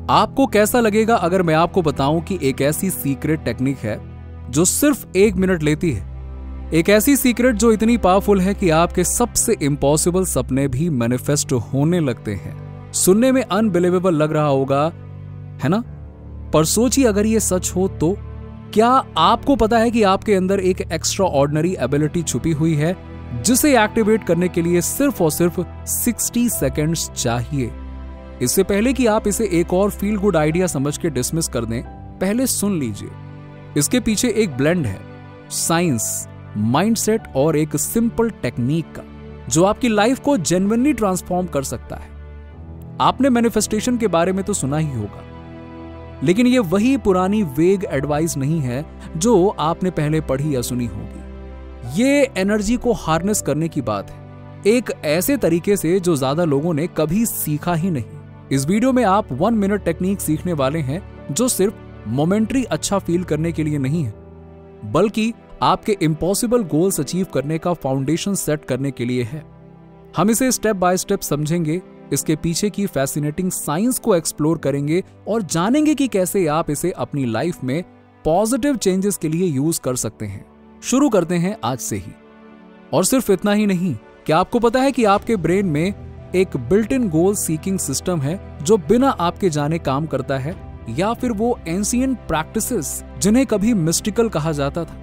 आपको कैसा लगेगा अगर मैं आपको बताऊं कि एक ऐसी सीक्रेट टेक्निक है जो सिर्फ 1 मिनट लेती है। एक ऐसी सीक्रेट जो इतनी पावरफुल है कि आपके सबसे इम्पॉसिबल सपने भी मैनिफेस्ट होने लगते हैं। सुनने में अनबिलीवेबल लग रहा होगा, है ना? पर सोचिए, अगर ये सच हो तो क्या आपको पता है कि आपके अंदर एक एक्स्ट्रा ऑर्डिनरी एबिलिटी छुपी हुई है जिसे एक्टिवेट करने के लिए सिर्फ और सिर्फ 60 सेकेंड्स चाहिए। इससे पहले कि आप इसे एक और फील गुड आइडिया समझ के डिसमिस कर दें, पहले सुन लीजिए। इसके पीछे एक ब्लेंड है साइंस, माइंडसेट और एक सिंपल टेक्निक का, जो आपकी लाइफ को जेन्युइनली ट्रांसफॉर्म कर सकता है। आपने मैनिफेस्टेशन के बारे में तो सुना ही होगा, लेकिन ये वही पुरानी वेग एडवाइस नहीं है जो आपने पहले पढ़ी या सुनी होगी। ये एनर्जी को हार्नेस करने की बात है, एक ऐसे तरीके से जो ज्यादा लोगों ने कभी सीखा ही नहीं। इस वीडियो में आप 1 मिनट टेक्निक सीखने वाले हैं जो सिर्फ मोमेंट्री अच्छा फील करने के लिए नहीं है, बल्कि आपके इम्पॉसिबल गोल्स अचीव करने का फाउंडेशन सेट करने के लिए है। हम इसे स्टेप बाय स्टेप समझेंगे, इसके पीछे की फैसिनेटिंग साइंस को एक्सप्लोर करेंगे और जानेंगे कि कैसे आप इसे अपनी लाइफ में पॉजिटिव चेंजेस के लिए यूज कर सकते हैं। शुरू करते हैं आज से ही। और सिर्फ इतना ही नहीं, क्या आपको पता है कि आपके ब्रेन में एक built in goal seeking system है जो बिना आपके जाने काम करता है, या फिर वो एंशिएंट प्रैक्टिसेस जिन्हें कभी मिस्टिकल कहा जाता था,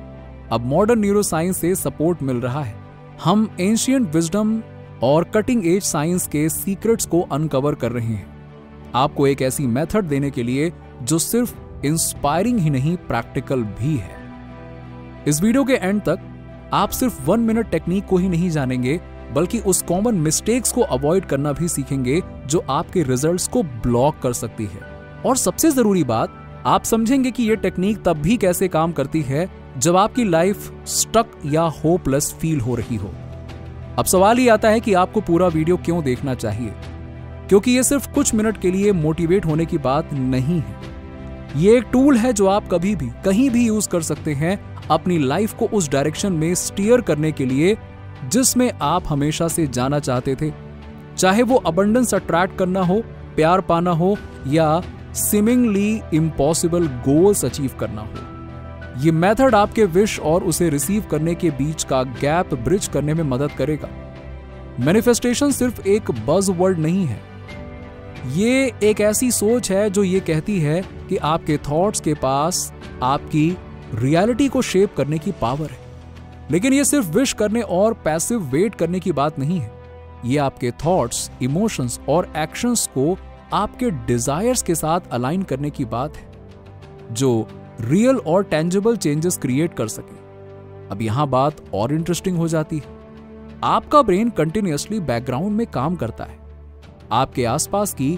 अब मॉडर्न न्यूरोसाइंस से सपोर्ट मिल रहा है। हम एंशिएंट विजडम और कटिंग एज साइंस के सीक्रेट्स को अनकवर कर रहे हैं, आपको एक ऐसी मेथड देने के लिए जो सिर्फ इंस्पायरिंग ही नहीं, प्रैक्टिकल भी है। इस वीडियो के एंड तक आप सिर्फ 1 मिनट टेक्निक को ही नहीं जानेंगे, बल्कि उस कॉमन मिस्टेक्स को अवॉइड करना भी सीखेंगे जो आपके रिजल्ट्स को ब्लॉक कर सकती है। और सबसे जरूरी बात, आप समझेंगे कि यह टेक्निक तब भी कैसे काम करती है जब आपकी लाइफ स्टक या होपलेस फील हो रही हो। अब सवाल ये आता है कि आपको पूरा वीडियो क्यों देखना चाहिए, क्योंकि ये सिर्फ कुछ मिनट के लिए मोटिवेट होने की बात नहीं है। ये एक टूल है जो आप कभी भी कहीं भी यूज कर सकते हैं अपनी लाइफ को उस डायरेक्शन में स्टीयर करने के लिए जिसमें आप हमेशा से जाना चाहते थे, चाहे वो अबंडेंस अट्रैक्ट करना हो, प्यार पाना हो, या सीमिंगली इम्पॉसिबल गोल्स अचीव करना हो। ये मेथड आपके विश और उसे रिसीव करने के बीच का गैप ब्रिज करने में मदद करेगा। मैनिफेस्टेशन सिर्फ एक बज़ वर्ड नहीं है, ये एक ऐसी सोच है जो ये कहती है कि आपके थॉट्स के पास आपकी रियलिटी को शेप करने की पावर है। लेकिन ये सिर्फ विश करने और पैसिव वेट करने की बात नहीं है, ये आपके थॉट्स, इमोशंस और एक्शंस को आपके डिजायर्स के साथ अलाइन करने की बात है, जो रियल और टेंजिबल चेंजेस क्रिएट कर सके। अब यहां बात और इंटरेस्टिंग हो जाती है। आपका ब्रेन कंटिन्यूअसली बैकग्राउंड में काम करता है, आपके आसपास की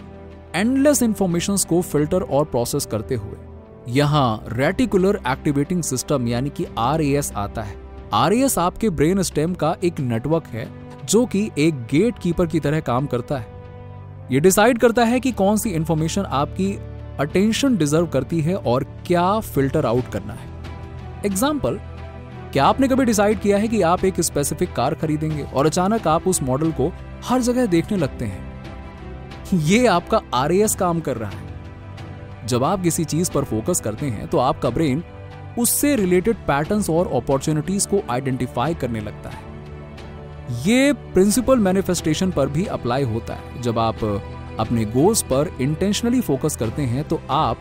एंडलेस इंफॉर्मेशंस को फिल्टर और प्रोसेस करते हुए। यहां रेटिकुलर एक्टिवेटिंग सिस्टम यानी कि RAS आता है। RAS आपके ब्रेन स्टेम का एक नेटवर्क है जो कि एक गेट कीपर की तरह काम करता है। यह डिसाइड करता है कि कौन सी इंफॉर्मेशन आपकी अटेंशन डिजर्व करती है और क्या फिल्टर आउट करना है। एग्जाम्पल, क्या आपने कभी डिसाइड किया है कि आप एक स्पेसिफिक कार खरीदेंगे और अचानक आप उस मॉडल को हर जगह देखने लगते हैं? ये आपका RAS काम कर रहा है। जब आप किसी चीज पर फोकस करते हैं तो आपका ब्रेन उससे रिलेटेड पैटर्न्स और अपॉर्चुनिटीज को आइडेंटिफाई करने लगता है। ये प्रिंसिपल मैनिफेस्टेशन पर भी अप्लाई होता है। जब आप अपने गोल्स पर इंटेंशनली फोकस करते हैं तो आप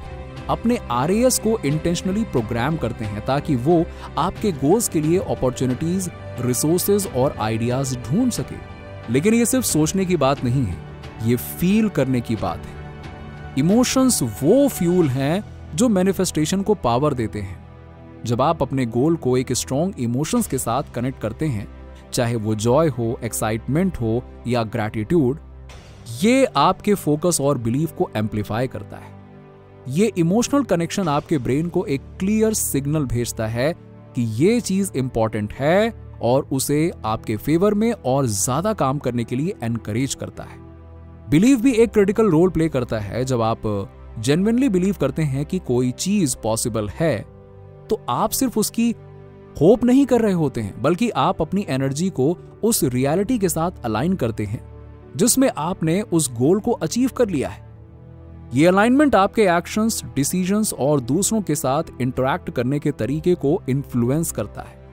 अपने RAS को इंटेंशनली प्रोग्राम करते हैं ताकि वो आपके गोल्स के लिए अपॉर्चुनिटीज, रिसोर्सेज और आइडियाज ढूंढ सके। लेकिन ये सिर्फ सोचने की बात नहीं है, ये फील करने की बात है। इमोशंस वो फ्यूल हैं जो मैनिफेस्टेशन को पावर देते हैं। जब आप अपने गोल को एक स्ट्रॉन्ग इमोशंस के साथ कनेक्ट करते हैं, चाहे वो जॉय हो, एक्साइटमेंट हो या ग्रैटिट्यूड, ये आपके फोकस और बिलीफ को एम्पलीफाई करता है। ये इमोशनल कनेक्शन आपके ब्रेन को एक क्लियर सिग्नल भेजता है कि ये चीज इंपॉर्टेंट है और उसे आपके फेवर में और ज्यादा काम करने के लिए एनकरेज करता है। बिलीफ भी एक क्रिटिकल रोल प्ले करता है। जब आप जेन्युइनली बिलीव करते हैं कि कोई चीज पॉसिबल है, तो आप सिर्फ उसकी होप नहीं कर रहे होते हैं, बल्कि आप अपनी एनर्जी को उस रियलिटी के साथ अलाइन करते हैं जिसमें आपने उस गोल को अचीव कर लिया है। ये अलाइनमेंट आपके एक्शंस, डिसीजंस और दूसरों के साथ इंटरैक्ट करने के तरीके को इन्फ्लुएंस करता है।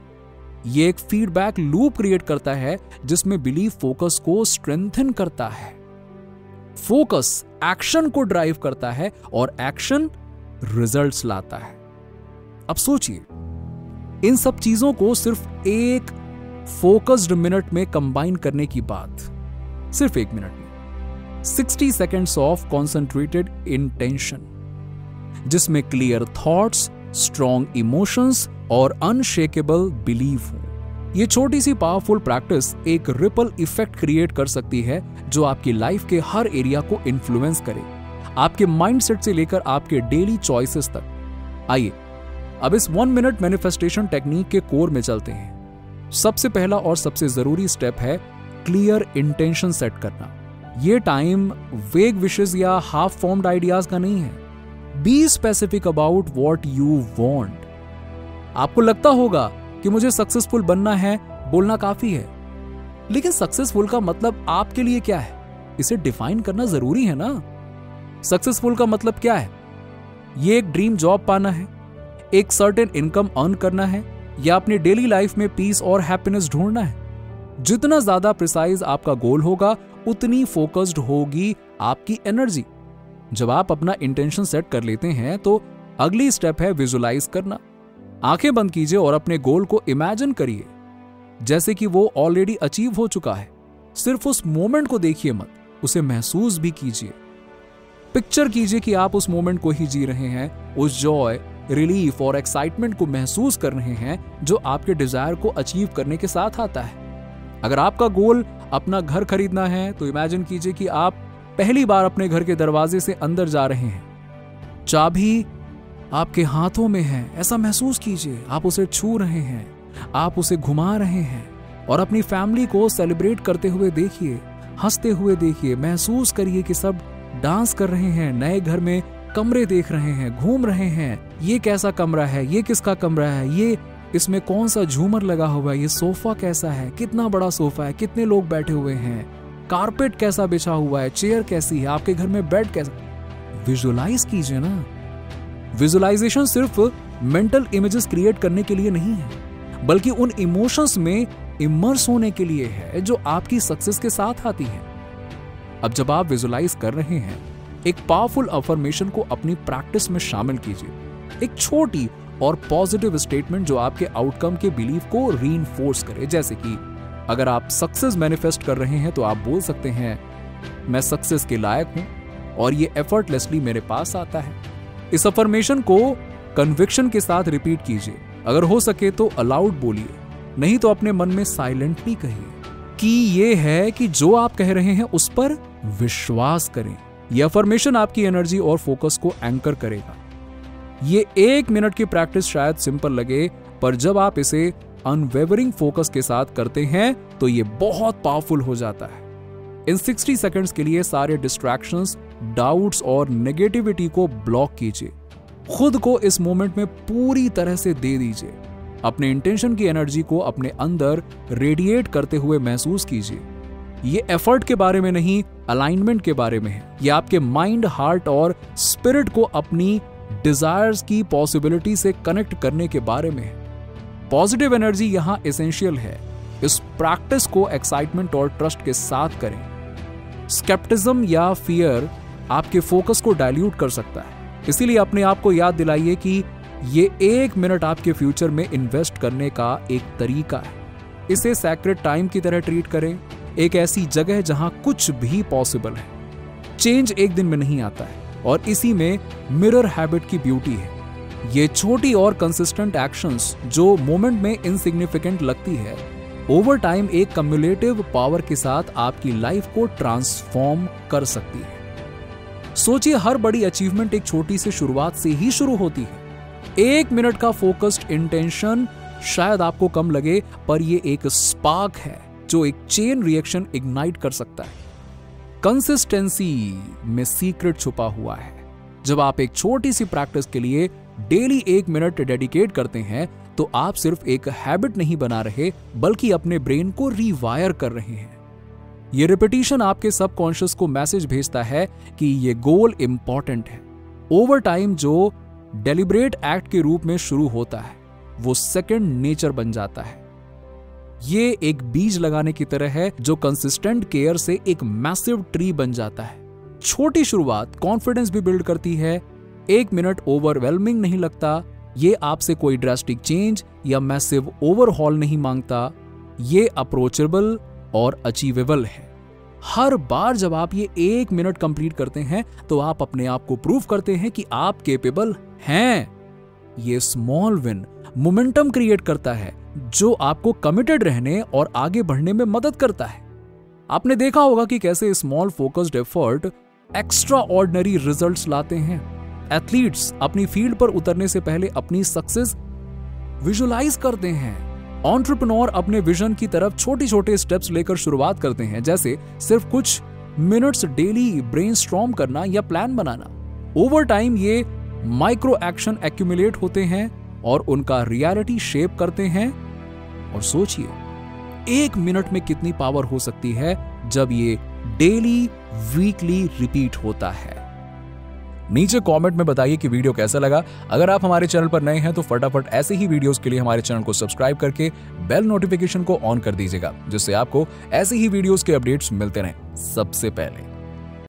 ये एक फीडबैक लूप क्रिएट करता है जिसमें बिलीफ फोकस को स्ट्रेंथन करता है। फोकस एक्शन को ड्राइव करता है और एक्शन रिजल्ट्स लाता है। अब सोचिए, इन सब चीजों को सिर्फ एक फोकस्ड मिनट में कंबाइन करने की बात, सिर्फ 1 मिनट में 60 सेकेंड्स ऑफ कॉन्सेंट्रेटेड इंटेंशन, जिसमें क्लियर थॉट्स, स्ट्रॉन्ग इमोशंस और अनशेकेबल बिलीफ हो। ये छोटी सी पावरफुल प्रैक्टिस एक रिपल इफेक्ट क्रिएट कर सकती है जो आपकी लाइफ के हर एरिया को इन्फ्लुएंस करे, आपके माइंडसेट से लेकर आपके डेली चॉइसेस तक। आइए अब इस 1 मिनट मैनिफेस्टेशन टेक्निक के कोर में चलते हैं। सबसे पहला और सबसे जरूरी स्टेप है क्लियर इंटेंशन सेट करना। ये टाइम वेग विशेस या हाफ फॉर्म्ड आइडियाज का नहीं है। Be specific about what you want. आपको लगता होगा कि मुझे सक्सेसफुल बनना है, बोलना काफी है, लेकिन सक्सेसफुल का मतलब आपके लिए क्या है, इसे डिफाइन करना जरूरी है ना। सक्सेसफुल का मतलब क्या है? ये एक ड्रीम जॉब पाना है, एक सर्टेन इनकम अर्न करना है, या अपनी डेली लाइफ में पीस और हैप्पीनेस ढूंढना है। जितना ज्यादा प्रिसाइज आपका गोल होगा, उतनी फोकस्ड होगी आपकी एनर्जी। जब आप अपना इंटेंशन सेट कर लेते हैं तो अगली स्टेप है विजुलाइज करना। आंखें बंद कीजिए और अपने गोल को इमेजिन करिए जैसे कि वो ऑलरेडी अचीव हो चुका है। सिर्फ उस मोमेंट को देखिए मत, उसे महसूस भी कीजिए। पिक्चर कीजिए कि आप उस मोमेंट को ही जी रहे हैं, उस जॉय, रिलीफ और एक्साइटमेंट को महसूस कर रहे हैं जो आपके डिजायर को अचीव करने के साथ आता है। अगर आपका गोल अपना घर खरीदना है तो इमेजिन कीजिए कि आप पहली बार अपने घर के दरवाजे से अंदर जा रहे हैं, चाबी आपके हाथों में है, ऐसा महसूस कीजिए। आप उसे छू रहे हैं, आप उसे घुमा रहे हैं और अपनी फैमिली को सेलिब्रेट करते हुए देखिए, हंसते हुए देखिए। महसूस करिए कि सब डांस कर रहे हैं, नए घर में कमरे देख रहे हैं, घूम रहे हैं। ये कैसा कमरा है, ये किसका कमरा है, ये इसमें कौन सा झूमर लगा हुआ है, ये सोफा कैसा है, कितना बड़ा सोफा है, कितने लोग बैठे हुए हैं, कारपेट कैसा बिछा हुआ है, चेयर कैसी है, आपके घर में बेड कैसा। विजुलाइज कीजिए ना। विजुलाइजेशन सिर्फ मेंटल इमेजेस क्रिएट करने के लिए नहीं है, बल्कि उन इमोशंस में इमर्स होने के लिए है जो आपकी सक्सेस के साथ आती है। अब जब आप विजुलाइज कर रहे हैं, एक पावरफुल अफर्मेशन को अपनी प्रैक्टिस में शामिल कीजिए। एक छोटी और पॉजिटिव स्टेटमेंट जो आपके आउटकम के बिलीफ को रीइंफोर्स करे। जैसे कि अगर आप सक्सेस मैनिफेस्ट कर रहे हैं तो आप बोल सकते हैं, मैं सक्सेस के लायक हूं और ये एफर्टलेसली मेरे पास आता है। इस अफर्मेशन को कन्विक्शन के साथ रिपीट कीजिए। अगर हो सके तो अलाउड बोलिए, नहीं तो अपने मन में साइलेंटली कहिए कि ये है कि जो आप कह रहे हैं उस पर विश्वास करें। यह अफर्मेशन आपकी एनर्जी और फोकस को एंकर करेगा। ये 1 मिनट की प्रैक्टिस शायद सिंपल लगे, पर जब आप इसे अनवेवरिंग फोकस के साथ करते हैं तो ये बहुत पावरफुल हो जाता है। इन 60 सेकंड्स के लिए सारे डिस्ट्रैक्शंस, डाउट्स और नेगेटिविटी को ब्लॉक कीजिए। खुद को इस मोमेंट में पूरी तरह से दे दीजिए। अपने इंटेंशन की एनर्जी को अपने अंदर रेडिएट करते हुए महसूस कीजिए। ये एफर्ट के बारे में नहीं, अलाइनमेंट के बारे में है। ये आपके माइंड, हार्ट और स्पिरिट को अपनी डिजायर्स की पॉसिबिलिटी से कनेक्ट करने के बारे में है। पॉजिटिव एनर्जी यहां एसेंशियल है। इस प्रैक्टिस को एक्साइटमेंट और ट्रस्ट के साथ करें। स्केप्टिज्म या फियर आपके फोकस को डाइल्यूट कर सकता है, इसीलिए अपने आप को याद दिलाइए कि ये 1 मिनट आपके फ्यूचर में इन्वेस्ट करने का एक तरीका है। इसे सैक्रेड टाइम की तरह ट्रीट करें, एक ऐसी जगह जहां कुछ भी पॉसिबल है। चेंज एक दिन में नहीं आता है और इसी में मिरर हैबिट की ब्यूटी है। ये छोटी और कंसिस्टेंट एक्शंस जो मोमेंट में इनसिग्निफिकेंट लगती है, ओवर टाइम एक कम्युलेटिव पावर के साथ आपकी लाइफ को ट्रांसफॉर्म कर सकती है। सोचिए, हर बड़ी अचीवमेंट एक छोटी सी शुरुआत से ही शुरू होती है। 1 मिनट का फोकस्ड इंटेंशन शायद आपको कम लगे, पर यह एक स्पार्क है जो एक चेन रिएक्शन इग्नाइट कर सकता है। कंसिस्टेंसी में सीक्रेट छुपा हुआ है। जब आप एक छोटी सी प्रैक्टिस के लिए डेली 1 मिनट डेडिकेट करते हैं तो आप सिर्फ एक हैबिट नहीं बना रहे, बल्कि अपने ब्रेन को रीवायर कर रहे हैं। ये रिपीटिशन आपके सबकॉन्शियस को मैसेज भेजता है कि ये गोल इंपॉर्टेंट है। ओवर टाइम जो डेलिब्रेट एक्ट के रूप में शुरू होता है वो सेकंड नेचर बन जाता है। ये एक बीज लगाने की तरह है जो कंसिस्टेंट केयर से एक मैसिव ट्री बन जाता है। छोटी शुरुआत कॉन्फिडेंस भी बिल्ड करती है। 1 मिनट ओवरवेलमिंग नहीं लगता। ये आपसे कोई ड्रास्टिक चेंज या मैसिव ओवरहॉल नहीं मांगता। ये अप्रोचेबल और अचीवेबल है। हर बार जब आप ये 1 मिनट कंप्लीट करते हैं तो आप अपने आप को प्रूव करते हैं कि आप केपेबल हैं। ये स्मॉल विन मोमेंटम क्रिएट करता है जो आपको कमिटेड रहने और आगे बढ़ने में मदद करता है। आपने देखा होगा कि कैसे small focused effort extraordinary results लाते हैं। एथलीट्स अपनी फील्ड पर उतरने से पहले अपनी सक्सेस विजुलाइज करते हैं। एंटरप्रेन्योर अपने विजन की तरफ छोटे छोटे स्टेप्स लेकर शुरुआत करते हैं, जैसे सिर्फ कुछ मिनट्स डेली ब्रेनस्टॉर्म करना या प्लान बनाना। ओवर टाइम ये माइक्रो एक्शन एक्यूमुलेट होते हैं और उनका रियलिटी शेप करते हैं। और सोचिए 1 मिनट में कितनी पावर हो सकती है जब ये डेली वीकली रिपीट होता है। नीचे कमेंट में बताइए कि वीडियो कैसा लगा। अगर आप हमारे चैनल पर नए हैं तो फटाफट ऐसे ही वीडियोस के लिए हमारे चैनल को सब्सक्राइब करके बेल नोटिफिकेशन को ऑन कर दीजिएगा, जिससे आपको ऐसे ही वीडियोस के अपडेट्स मिलते रहें सबसे पहले।